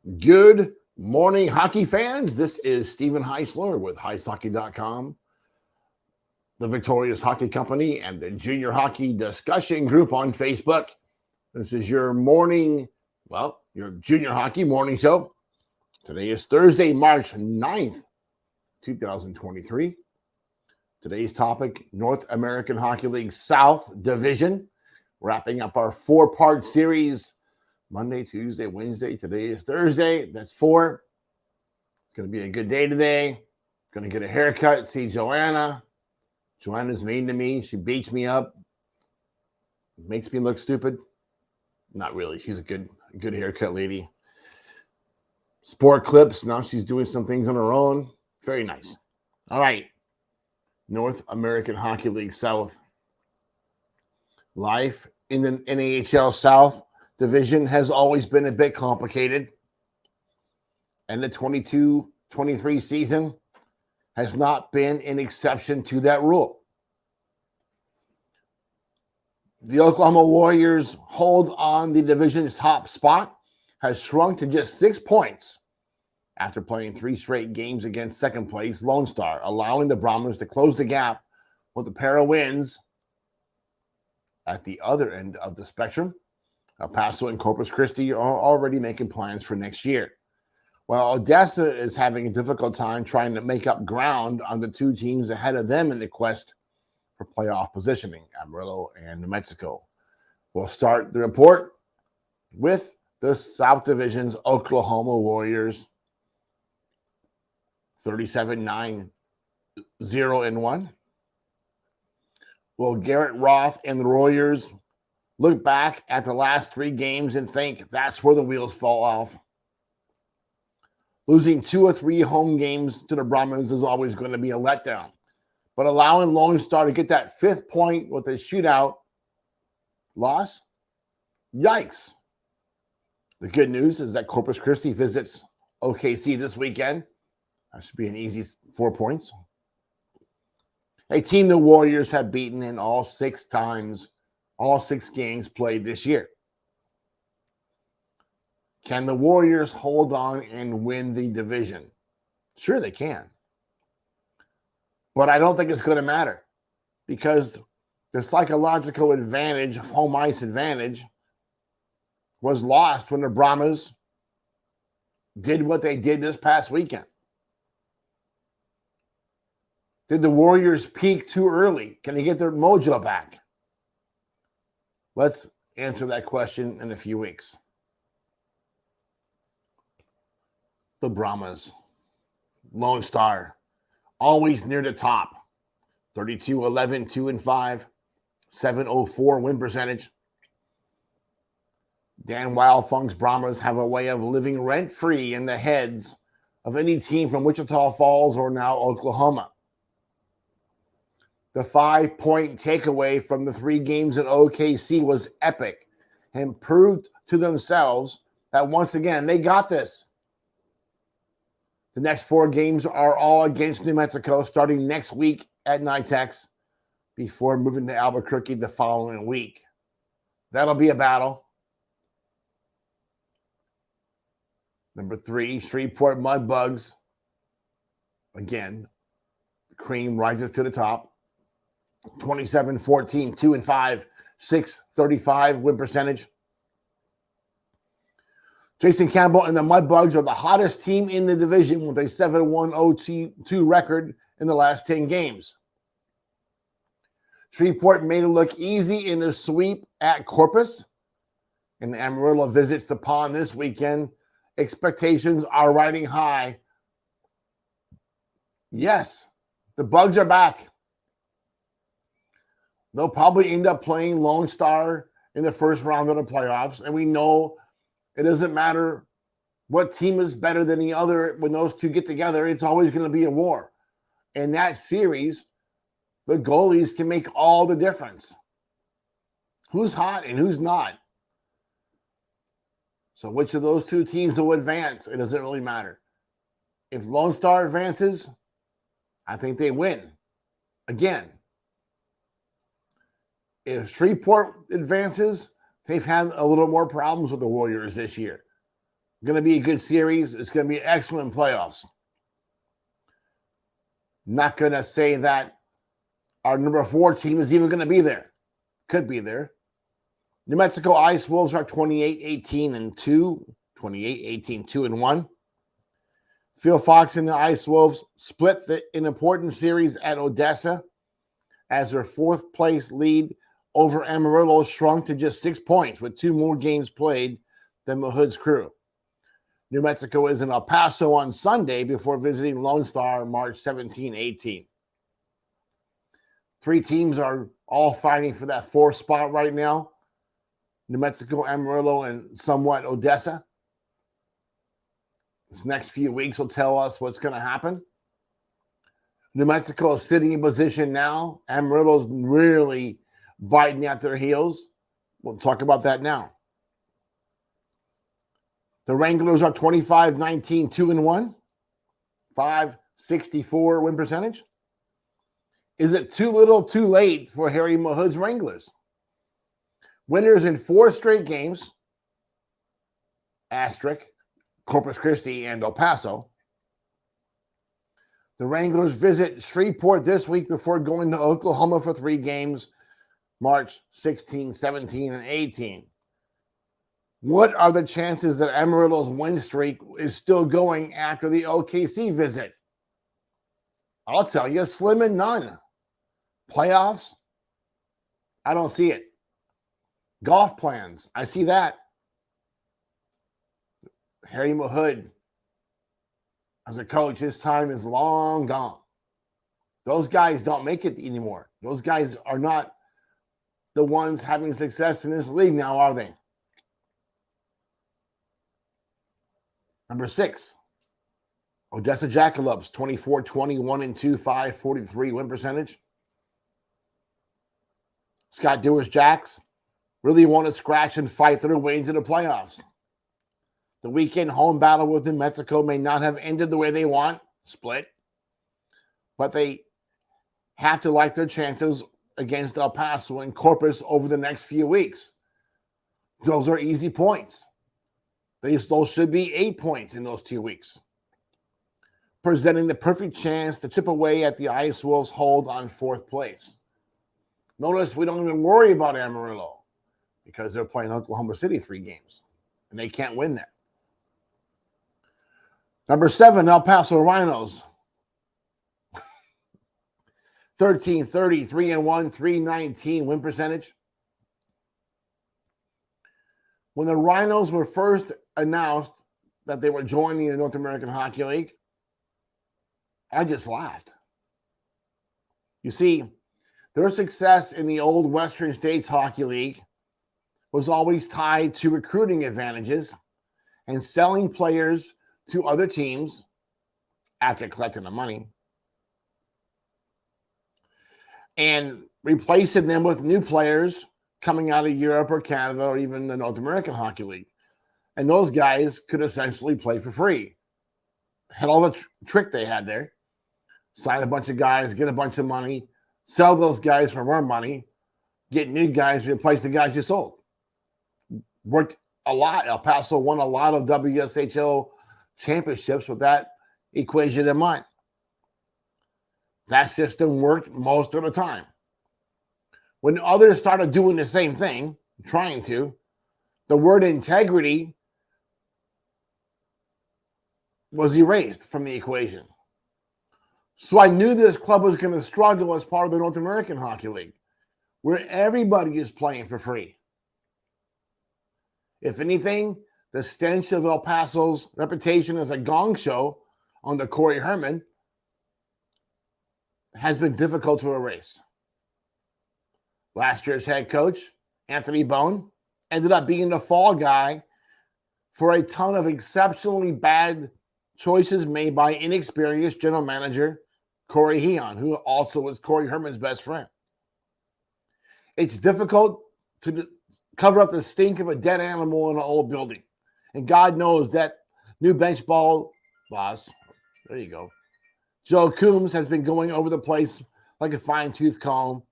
Good morning, hockey fans. This is Stephen Heisler with HeisHockey.com, the Victorious Hockey Company, and the Junior Hockey Discussion Group on Facebook. This is your your junior hockey morning show. Today is Thursday, March 9th, 2023. Today's topic, North American Hockey League South Division. Wrapping up our four-part series Monday, Tuesday, Wednesday. Today is Thursday. That's 4. It's going to be a good day today. Going to get a haircut, see Joanna. Joanna's mean to me. She beats me up. Makes me look stupid. Not really. She's a good haircut lady. Sport clips. Now she's doing some things on her own. Very nice. All right. North American Hockey League South. Life in the NAHL South Division has always been a bit complicated, and the 22-23 season has not been an exception to that rule. The Oklahoma Warriors' hold on the division's top spot has shrunk to just 6 points after playing 3 straight games against second place Lone Star, allowing the Brahmas to close the gap with a pair of wins at the other end of the spectrum. El Paso and Corpus Christi are already making plans for next year, while Odessa is having a difficult time trying to make up ground on the 2 teams ahead of them in the quest for playoff positioning, Amarillo and New Mexico. We'll start the report with the South Division's Oklahoma Warriors, 37-9-0-1. Will Garrett Roth and the Warriors look back at the last 3 games and think that's where the wheels fall off? Losing 2 or 3 home games to the Brahmins is always going to be a letdown. But allowing Lone Star to get that 5th point with a shootout loss, yikes. The good news is that Corpus Christi visits OKC this weekend. That should be an easy 4 points. A team the Warriors have beaten in all 6 games played this year. Can the Warriors hold on and win the division? Sure, they can. But I don't think it's going to matter, because the psychological advantage, home ice advantage, was lost when the Brahmas did what they did this past weekend. Did the Warriors peak too early? Can they get their mojo back? Let's answer that question in a few weeks. The Brahmas, Lone Star, always near the top. 32-11, 2-5, 704 win percentage. Dan Wildfunk's Brahmas have a way of living rent-free in the heads of any team from Wichita Falls or now Oklahoma. The 5-point takeaway from the 3 games in OKC was epic and proved to themselves that once again, they got this. The next 4 games are all against New Mexico starting next week at NYTEX before moving to Albuquerque the following week. That'll be a battle. Number 3, Shreveport Mudbugs. Again, the cream rises to the top. 27-14, 2-5, 635 win percentage. Jason Campbell and the Mudbugs are the hottest team in the division with a 7-1-0-2 record in the last 10 games. Shreveport made it look easy in the sweep at Corpus, and Amarillo visits the Pond this weekend. Expectations are riding high. Yes, the Bugs are back. They'll probably end up playing Lone Star in the first round of the playoffs, and we know it doesn't matter what team is better than the other. When those 2 get together, it's always going to be a war. In that series, the goalies can make all the difference. Who's hot and who's not? So which of those 2 teams will advance? It doesn't really matter. If Lone Star advances, I think they win. Again, if Shreveport advances, they've had a little more problems with the Warriors this year. Going to be a good series. It's going to be excellent playoffs. Not going to say that our number 4 team is even going to be there. Could be there. New Mexico Ice Wolves are 28-18-2. 28-18-2-1. Phil Fox and the Ice Wolves split an important series at Odessa as their 4th place lead over Amarillo shrunk to just 6 points with 2 more games played than the Hood's crew. New Mexico is in El Paso on Sunday before visiting Lone Star March 17-18. 3 teams are all fighting for that 4th spot right now. New Mexico, Amarillo, and somewhat Odessa. This next few weeks will tell us what's going to happen. New Mexico is sitting in position now. Amarillo's really biting at their heels. We'll talk about that now. The Wranglers are 25-19-2-1. 564 win percentage. Is it too little too late for Harry Mahood's Wranglers? Winners in 4 straight games. Asterisk, Corpus Christi and El Paso. The Wranglers visit Shreveport this week before going to Oklahoma for 3 games, March 16, 17, and 18. What are the chances that Amarillo's win streak is still going after the OKC visit? I'll tell you, slim and none. Playoffs? I don't see it. Golf plans? I see that. Harry Mahood, as a coach, his time is long gone. Those guys don't make it anymore. Those guys are not the ones having success in this league now, are they? Number 6, Odessa Jackalopes, 24-21-2, 543 win percentage. Scott Dewar's Jacks really want to scratch and fight their way into the playoffs. The weekend home battle with New Mexico may not have ended the way they want, split, but they have to like their chances against El Paso and Corpus over the next few weeks. Those are easy points. Those should be 8 points in those 2 weeks, presenting the perfect chance to chip away at the Ice Wolves' hold on 4th place. Notice we don't even worry about Amarillo because they're playing Oklahoma City 3 games, and they can't win that. Number 7, El Paso Rhinos. 13-30, 3-1, 319 win percentage. When the Rhinos were first announced that they were joining the North American Hockey League, I just laughed. You see, their success in the old Western States Hockey League was always tied to recruiting advantages and selling players to other teams after collecting the money and replacing them with new players coming out of Europe or Canada or even the North American Hockey League. And those guys could essentially play for free. Had all the trick they had there. Sign a bunch of guys, get a bunch of money, sell those guys for more money, get new guys to replace the guys you sold. Worked a lot. El Paso won a lot of WSHL championships with that equation in mind. That system worked most of the time. When others started doing the same thing, trying to, the word integrity was erased from the equation. So I knew this club was going to struggle as part of the North American Hockey League, where everybody is playing for free. If anything, the stench of El Paso's reputation as a gong show on the Corey Herman has been difficult to erase. Last year's head coach, Anthony Bone, ended up being the fall guy for a ton of exceptionally bad choices made by inexperienced general manager Corey Heon, who also was Corey Herman's best friend. It's difficult to cover up the stink of a dead animal in an old building. And God knows that new bench ball boss, there you go, Joe Coombs has been going over the place like a fine-tooth comb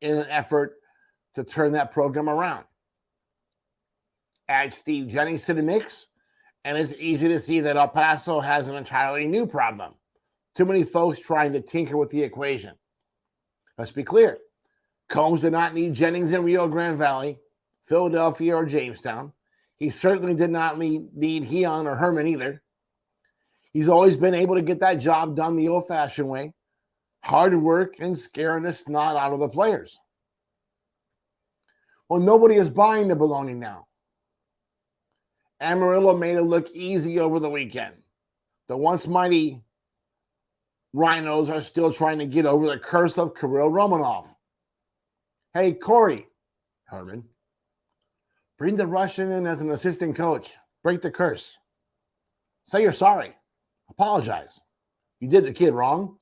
in an effort to turn that program around. Add Steve Jennings to the mix, And it's easy to see that El Paso has an entirely new problem. Too many folks trying to tinker with the equation. Let's be clear. Combs did not need Jennings in Rio Grande Valley, Philadelphia, or Jamestown. He certainly did not need Heon or Herman either. He's always been able to get that job done the old-fashioned way. Hard work and scaring the snot out of the players. Well, nobody is buying the baloney now. Amarillo made it look easy over the weekend. The once mighty Rhinos are still trying to get over the curse of Kirill Romanov. Hey, Corey, Herman, bring the Russian in as an assistant coach. Break the curse. Say you're sorry. Apologize. You did the kid wrong.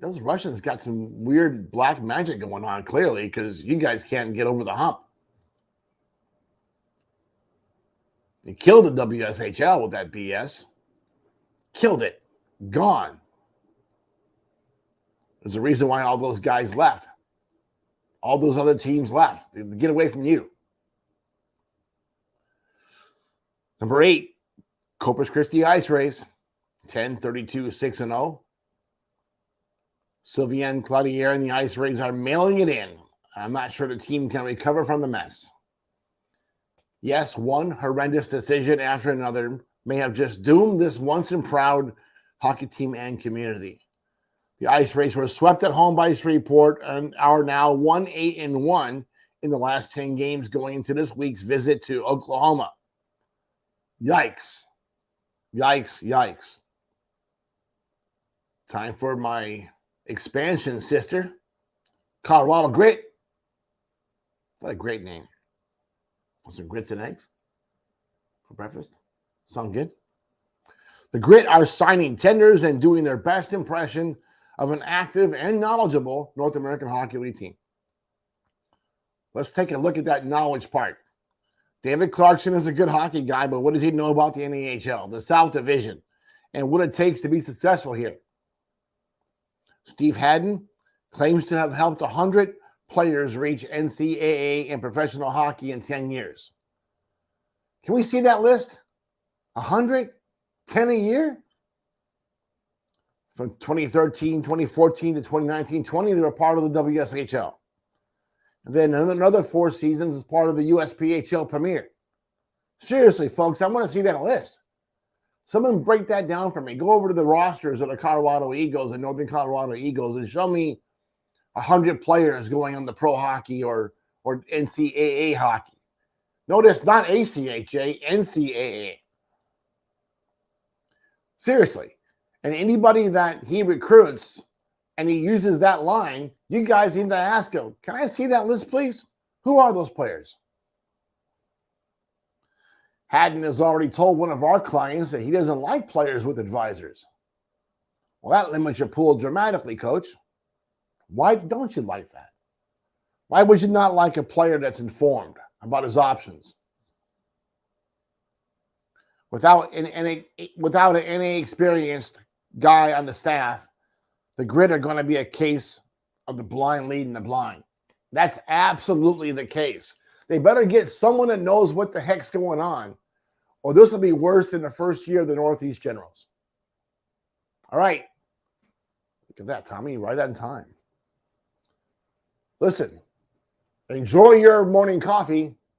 Those Russians got some weird black magic going on, clearly, because you guys can't get over the hump. You killed the WSHL with that BS. Killed it. Gone. There's a reason why all those guys left. All those other teams left. They get away from you. Number 8, Corpus Christi Ice Rays. 10-32-6-0. Sylvain Cloutier and the Ice Rays are mailing it in. I'm not sure the team can recover from the mess. Yes, one horrendous decision after another may have just doomed this once and proud hockey team and community. The Ice Rays were swept at home by Shreveport and are now 1-8-1 in the last 10 games going into this week's visit to Oklahoma. Yikes. Yikes, yikes. Time for my expansion sister, Colorado Grit. What a great name. Want some grits and eggs for breakfast? Sound good? The Grit are signing tenders and doing their best impression of an active and knowledgeable North American Hockey League team. Let's take a look at that knowledge part. David Clarkson is a good hockey guy, but what does he know about the NAHL, the South Division, and what it takes to be successful here? Steve Haddon claims to have helped 100 players reach NCAA and professional hockey in 10 years. Can we see that list? 100? 10 a year? From 2013, 2014 to 2019-20, they were part of the WSHL. And then another 4 seasons as part of the USPHL Premier. Seriously, folks, I want to see that list. Someone break that down for me. Go over to the rosters of the Colorado Eagles and Northern Colorado Eagles and show me 100 players going on the pro hockey or NCAA hockey. Notice not ACHA, NCAA. Seriously. And anybody that he recruits and he uses that line, you guys need to ask him, can I see that list, please? Who are those players? Haddon has already told one of our clients that he doesn't like players with advisors. Well, that limits your pool dramatically, coach. Why don't you like that? Why would you not like a player that's informed about his options? Without an NA experienced guy on the staff, the Grit are going to be a case of the blind leading the blind. That's absolutely the case. They better get someone that knows what the heck's going on, or this will be worse than the first year of the Northeast Generals. All right. Look at that, Tommy, right on time. Listen, enjoy your morning coffee.